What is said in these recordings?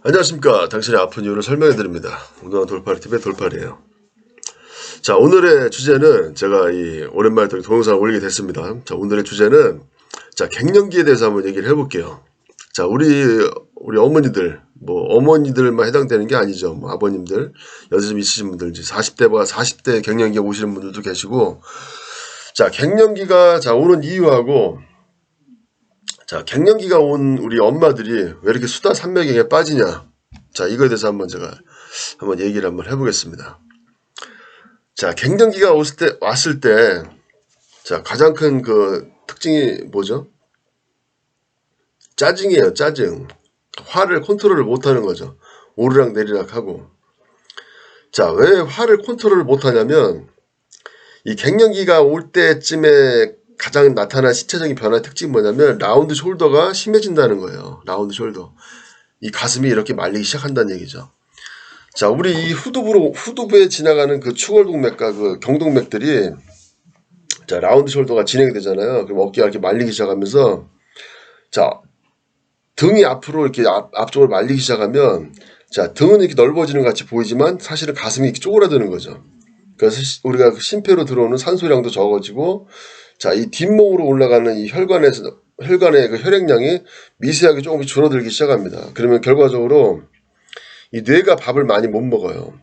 안녕하십니까. 당신의 아픈 이유를 설명해 드립니다. 운동한 돌팔이TV의 돌팔이에요. 자, 오늘의 주제는 제가 오랜만에 또 동영상을 올리게 됐습니다. 자, 오늘의 주제는 갱년기에 대해서 한번 얘기를 해볼게요. 자, 우리 어머니들, 어머니들만 해당되는 게 아니죠. 아버님들, 연세 좀 있으신 분들, 이제 40대 갱년기에 오시는 분들도 계시고, 자, 갱년기가 오는 이유하고, 자, 갱년기가 온 우리 엄마들이 왜 이렇게 수다 산맥에 빠지냐. 자, 이거에 대해서 한번 얘기를 한번 해보겠습니다. 자, 갱년기가 왔을 때, 자, 가장 큰 특징이 뭐죠? 짜증이에요, 짜증. 화를 컨트롤을 못하는 거죠. 오르락 내리락 하고. 자, 왜 화를 컨트롤을 못하냐면, 이 갱년기가 올 때쯤에 가장 나타난 신체적인 변화의 특징이 뭐냐면, 라운드 숄더가 심해진다는 거예요. 라운드 숄더. 이 가슴이 이렇게 말리기 시작한다는 얘기죠. 자, 우리 이 후두부에 지나가는 그 추골동맥과 그 경동맥들이, 자, 라운드 숄더가 진행이 되잖아요. 그럼 어깨가 이렇게 말리기 시작하면서, 자, 등이 앞으로 이렇게 앞쪽으로 말리기 시작하면, 자, 등은 이렇게 넓어지는 것 같이 보이지만, 사실은 가슴이 이렇게 쪼그라드는 거죠. 그래서 우리가 심폐로 들어오는 산소량도 적어지고, 자, 이 뒷목으로 올라가는 이 혈관의 그 혈액량이 미세하게 조금씩 줄어들기 시작합니다. 그러면 결과적으로 이 뇌가 밥을 많이 못 먹어요.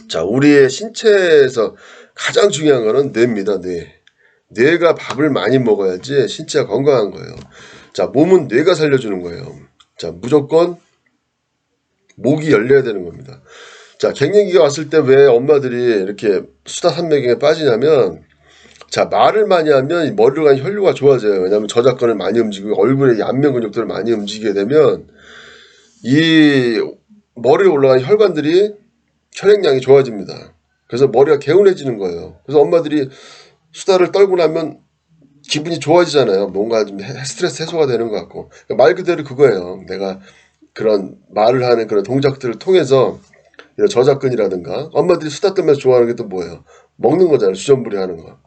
자, 우리의 신체에서 가장 중요한 거는 뇌입니다. 뇌가 밥을 많이 먹어야지 신체가 건강한 거예요. 자, 몸은 뇌가 살려주는 거예요. 자, 무조건 목이 열려야 되는 겁니다. 자, 갱년기가 왔을 때 왜 엄마들이 이렇게 수다 산맥에 빠지냐면, 자, 말을 많이 하면 머리로 가는 혈류가 좋아져요. 왜냐하면 저작근을 많이 움직이고 얼굴의 안면 근육들을 많이 움직이게 되면 이 머리에 올라가는 혈관들이 혈액량이 좋아집니다. 그래서 머리가 개운해지는 거예요. 그래서 엄마들이 수다를 떨고 나면 기분이 좋아지잖아요. 뭔가 좀 스트레스 해소가 되는 것 같고. 그러니까 말 그대로 그거예요. 내가 그런 말을 하는 그런 동작들을 통해서 이런 저작근이라든가, 엄마들이 수다 떨면서 좋아하는 게 또 뭐예요? 먹는 거잖아요. 주전부리 하는 거.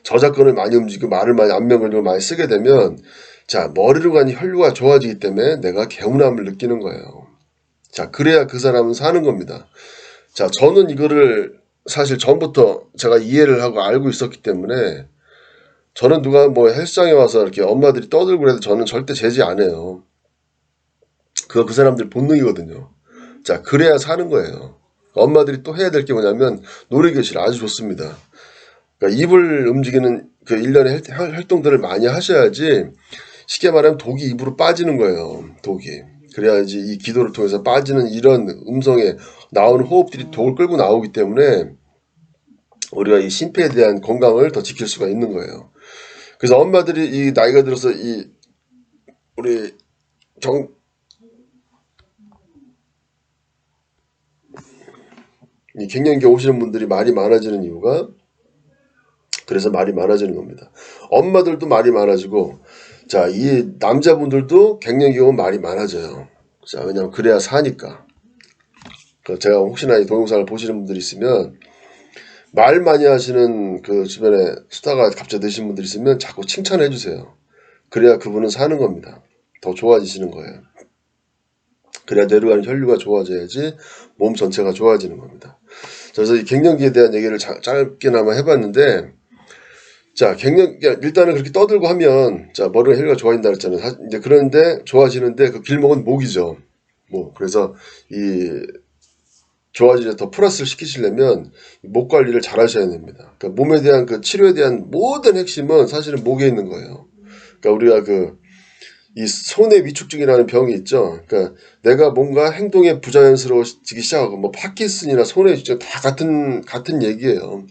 저작근을 많이 움직이고 말을 많이 안면 근육을 많이 쓰게 되면, 자, 머리로 가는 혈류가 좋아지기 때문에 내가 개운함을 느끼는 거예요. 자, 그래야 그 사람은 사는 겁니다. 자, 저는 이거를 사실 전부터 제가 이해를 하고 알고 있었기 때문에, 저는 누가 헬스장에 와서 이렇게 엄마들이 떠들고 그래도 저는 절대 제지 안 해요. 그거 그 사람들 본능이거든요. 자, 그래야 사는 거예요. 엄마들이 또 해야 될 게 뭐냐면, 노래교실 아주 좋습니다. 그러니까 입을 움직이는 그 일련의 활동들을 많이 하셔야지, 쉽게 말하면 독이 입으로 빠지는 거예요. 독이. 그래야지 이 기도를 통해서 빠지는 이런 음성에 나오는 호흡들이 독을 끌고 나오기 때문에 우리가 이 심폐에 대한 건강을 더 지킬 수가 있는 거예요. 그래서 엄마들이 이 나이가 들어서 우리 이 갱년기에 오시는 분들이 말이 많아지는 이유가, 그래서 말이 많아지는 겁니다. 엄마들도 말이 많아지고, 자, 이 남자분들도 갱년기 오면 말이 많아져요. 자, 왜냐면 그래야 사니까. 제가 혹시나 이 동영상을 보시는 분들이 있으면, 말 많이 하시는 그 주변에 수다가 갑자기 드신 분들이 있으면 자꾸 칭찬해 주세요. 그래야 그분은 사는 겁니다. 더 좋아지시는 거예요. 그래야 뇌로 가는 혈류가 좋아져야지 몸 전체가 좋아지는 겁니다. 그래서 이 갱년기에 대한 얘기를 짧게나마 해봤는데, 자, 일단은 그렇게 떠들고 하면, 자, 머리가 혈류가 좋아진다 그랬잖아요. 이제 그런데 좋아지는데 그 길목은 목이죠. 그래서 좋아지게 더 플러스를 시키시려면 목 관리를 잘 하셔야 됩니다. 그러니까 몸에 대한 그 치료에 대한 모든 핵심은 사실은 목에 있는 거예요. 그러니까 우리가 이 손의 위축증이라는 병이 있죠. 그러니까 내가 뭔가 행동에 부자연스러워지기 시작하고, 파킨슨이나 손의 위축증 다 같은 얘기예요.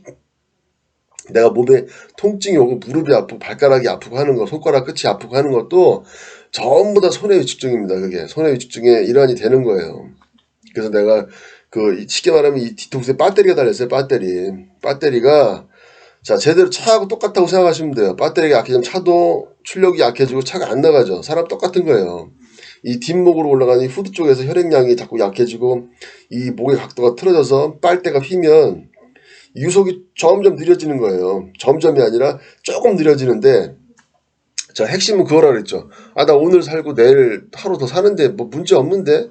내가 몸에 통증이 오고 무릎이 아프고 발가락이 아프고 하는 거, 손가락 끝이 아프고 하는 것도 전부 다 손의 위축증입니다. 그게 손의 위축증의 일환이 되는 거예요. 그래서 내가 쉽게 말하면 이 뒤통수에 배터리가 달렸어요. 배터리가, 자, 제대로 차하고 똑같다고 생각하시면 돼요. 배터리가 약해지면 차도 출력이 약해지고 차가 안 나가죠. 사람 똑같은 거예요. 이 뒷목으로 올라가는 이 후드 쪽에서 혈액량이 자꾸 약해지고 이 목의 각도가 틀어져서 빨대가 휘면 유속이 점점 느려지는 거예요. 점점이 아니라 조금 느려지는데, 자, 핵심은 그거라 그랬죠. 아, 나 오늘 살고 내일 하루 더 사는데 뭐 문제 없는데?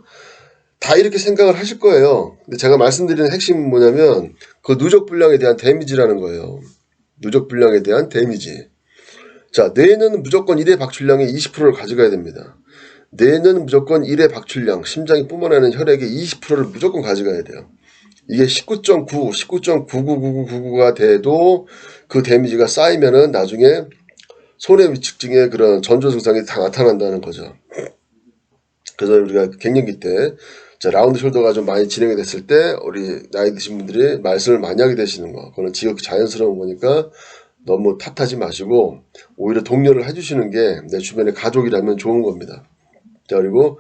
다 이렇게 생각을 하실 거예요. 근데 제가 말씀드리는 핵심은 뭐냐면 그 누적 불량에 대한 데미지라는 거예요. 누적 불량에 대한 데미지. 자, 뇌는 무조건 1회 박출량의 20%를 가져가야 됩니다. 뇌는 무조건 1회 박출량, 심장이 뿜어내는 혈액의 20%를 무조건 가져가야 돼요. 이게 19.9, 19.999999가 돼도 그 데미지가 쌓이면은 나중에 손해 위축증의 그런 전조 증상이 다 나타난다는 거죠. 그래서 우리가 갱년기 때 자, 라운드 숄더가 좀 많이 진행이 됐을 때 우리 나이 드신 분들이 말씀을 많이 하게 되시는 거, 그거는 지극히 자연스러운 거니까 너무 탓하지 마시고 오히려 독려를 해주시는 게 내 주변의 가족이라면 좋은 겁니다. 자, 그리고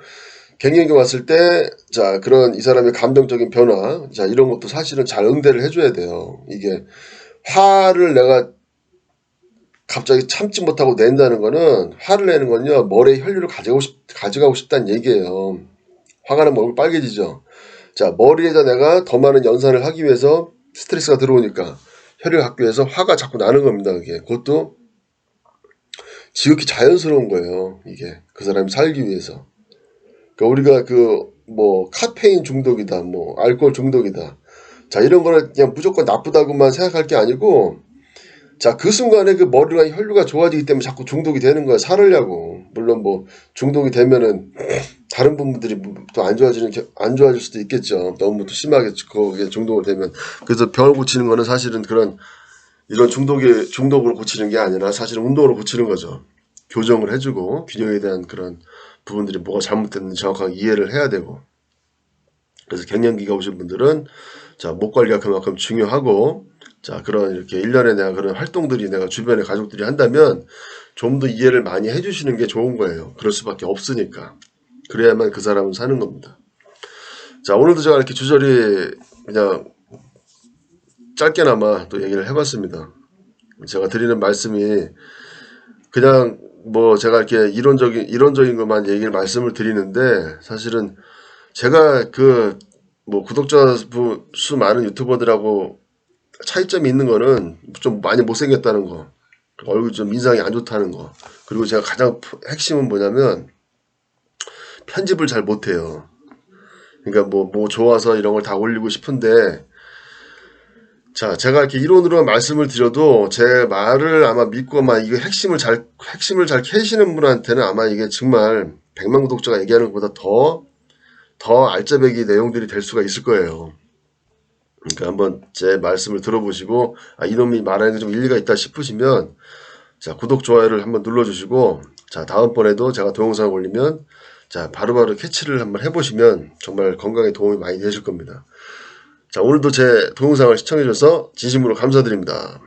갱년기 왔을 때, 자, 그런 이 사람의 감정적인 변화, 자, 이런 것도 사실은 잘 응대를 해줘야 돼요. 이게 화를 내가 갑자기 참지 못하고 낸다는 거는, 화를 내는 건요, 머리에 혈류를 가져가고 싶다는 얘기예요. 화가 나면 얼굴 빨개지죠. 자, 머리에다 내가 더 많은 연산을 하기 위해서 스트레스가 들어오니까 혈류를 갖기 위해서 화가 자꾸 나는 겁니다. 그게. 그것도 지극히 자연스러운 거예요. 이게. 그 사람이 살기 위해서. 그러니까 우리가 뭐 카페인 중독이다, 뭐 알코올 중독이다. 자, 이런 거를 그냥 무조건 나쁘다고만 생각할 게 아니고, 자, 그 순간에 그 머리가 혈류가 좋아지기 때문에 자꾸 중독이 되는 거야. 살으려고. 물론 뭐 중독이 되면은 다른 부분들이 또 안 좋아질 수도 있겠죠. 너무 또 심하게 거기에 중독이 되면. 그래서 병을 고치는 거는 사실은 이런 중독을 고치는 게 아니라 사실은 운동으로 고치는 거죠. 교정을 해주고 균형에 대한 그런 부분들이 뭐가 잘못됐는지 정확하게 이해를 해야 되고. 그래서 갱년기가 오신 분들은 자, 목 관리가 그만큼 중요하고, 자, 그런 이렇게 1년에 내가 그런 활동들이 내가 주변에 가족들이 한다면 좀 더 이해를 많이 해주시는 게 좋은 거예요. 그럴 수밖에 없으니까. 그래야만 그 사람은 사는 겁니다. 자, 오늘도 제가 이렇게 주저리 그냥 짧게나마 또 얘기를 해봤습니다. 제가 드리는 말씀이 그냥 뭐 제가 이렇게 이론적인 것만 말씀을 드리는데, 사실은 제가 뭐 구독자 수 많은 유튜버들하고 차이점이 있는 거는 좀 많이 못생겼다는 거, 얼굴 좀 인상이 안 좋다는 거, 그리고 제가 가장 핵심은 뭐냐면 편집을 잘 못해요. 그러니까 뭐 좋아서 이런 걸 다 올리고 싶은데, 자, 제가 이렇게 이론으로 말씀을 드려도 제 말을 아마 믿고만 이거 핵심을 잘 캐시는 분한테는 아마 이게 정말 100만 구독자가 얘기하는 것보다 더 알짜배기 내용들이 될 수가 있을 거예요. 그러니까 한번 제 말씀을 들어보시고, 아, 이놈이 말하는 게 좀 일리가 있다 싶으시면, 자, 구독, 좋아요를 한번 눌러주시고, 자, 다음번에도 제가 동영상을 올리면, 자, 바로바로 캐치를 한번 해보시면 정말 건강에 도움이 많이 되실 겁니다. 자, 오늘도 제 동영상을 시청해주셔서 진심으로 감사드립니다.